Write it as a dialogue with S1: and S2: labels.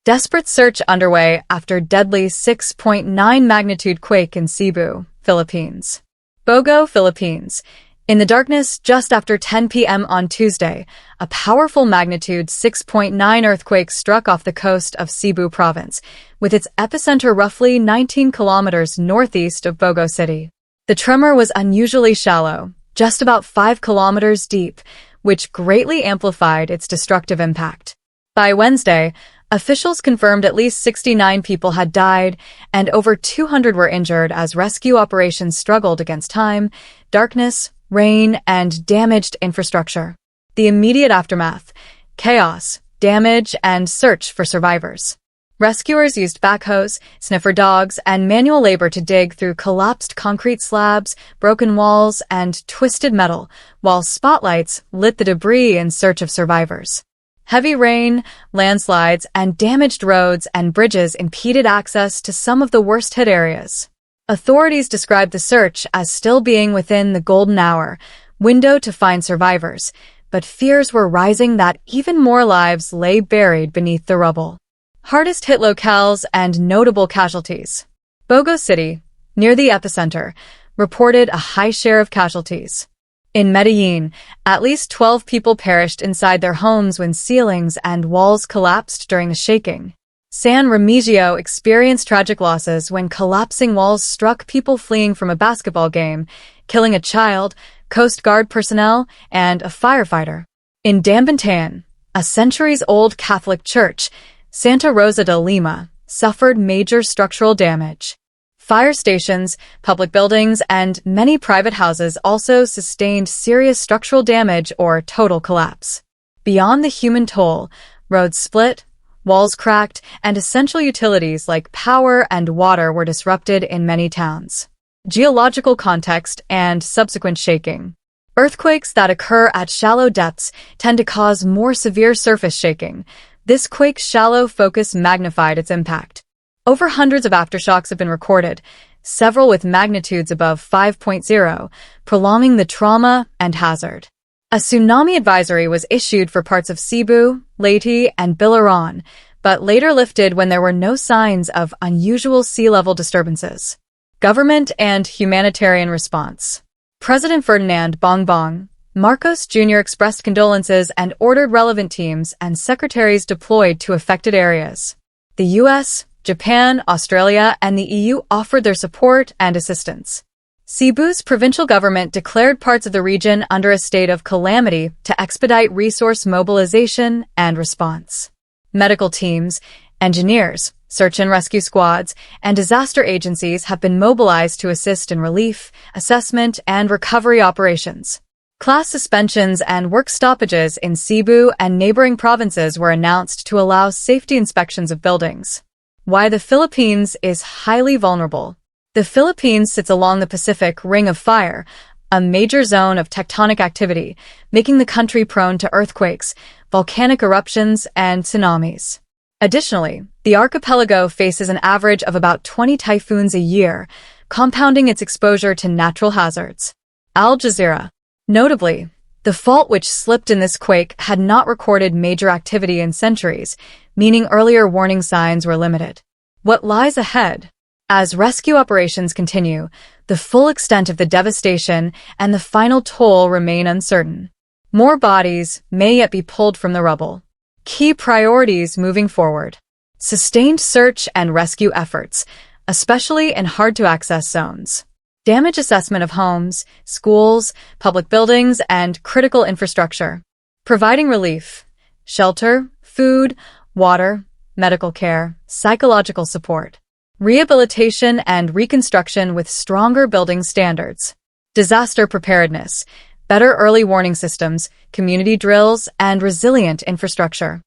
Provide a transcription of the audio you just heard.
S1: Desperate search underway after deadly 6.9 magnitude quake in Cebu, Philippines. Bogo, Philippines. In the darkness just after 10 p.m. on Tuesday, a powerful magnitude 6.9 earthquake struck off the coast of Cebu province, with its epicenter roughly 19 kilometers northeast of Bogo City. The tremor was unusually shallow, just about 5 kilometers deep, which greatly amplified its destructive impact. By Wednesday, officials confirmed at least 69 people had died and over 200 were injured as rescue operations struggled against time, darkness, rain, and damaged infrastructure. The immediate aftermath: chaos, damage, and search for survivors. Rescuers used backhoes, sniffer dogs, and manual labor to dig through collapsed concrete slabs, broken walls, and twisted metal, while spotlights lit the debris in search of survivors. Heavy rain, landslides, and damaged roads and bridges impeded access to some of the worst-hit areas. Authorities described the search as still being within the golden hour window to find survivors, but fears were rising that even more lives lay buried beneath the rubble. Hardest-hit locales and notable casualties. Bogo City, near the epicenter, reported a high share of casualties. In Medellin, at least 12 people perished inside their homes when ceilings and walls collapsed during the shaking. San Remigio experienced tragic losses when collapsing walls struck people fleeing from a basketball game, killing a child, Coast Guard personnel, and a firefighter. In Dambantayan, a centuries-old Catholic church, Santa Rosa de Lima, suffered major structural damage. Fire stations, public buildings, and many private houses also sustained serious structural damage or total collapse. Beyond the human toll, roads split, walls cracked, and essential utilities like power and water were disrupted in many towns. Geological context and subsequent shaking. Earthquakes that occur at shallow depths tend to cause more severe surface shaking. This quake's shallow focus magnified its impact. Over hundreds of aftershocks have been recorded, several with magnitudes above 5.0, prolonging the trauma and hazard. A tsunami advisory was issued for parts of Cebu, Leyte, and Bilaran, but later lifted when there were no signs of unusual sea level disturbances. Government and humanitarian response. President Ferdinand Bongbong Marcos Jr. expressed condolences and ordered relevant teams and secretaries deployed to affected areas. The U.S., Japan, Australia, and the EU offered their support and assistance. Cebu's provincial government declared parts of the region under a state of calamity to expedite resource mobilization and response. Medical teams, engineers, search and rescue squads, and disaster agencies have been mobilized to assist in relief, assessment, and recovery operations. Class suspensions and work stoppages in Cebu and neighboring provinces were announced to allow safety inspections of buildings. Why the Philippines is highly vulnerable. The Philippines sits along the Pacific Ring of Fire, a major zone of tectonic activity, making the country prone to earthquakes, volcanic eruptions, and tsunamis. Additionally, the archipelago faces an average of about 20 typhoons a year, compounding its exposure to natural hazards. Al Jazeera. Notably, the fault which slipped in this quake had not recorded major activity in centuries, meaning earlier warning signs were limited. What lies ahead? As rescue operations continue, the full extent of the devastation and the final toll remain uncertain. More bodies may yet be pulled from the rubble. Key priorities moving forward. Sustained search and rescue efforts, especially in hard-to-access zones. Damage assessment of homes, schools, public buildings, and critical infrastructure. Providing relief, shelter, food, water, medical care, psychological support. Rehabilitation and reconstruction with stronger building standards. Disaster preparedness, better early warning systems, community drills, and resilient infrastructure.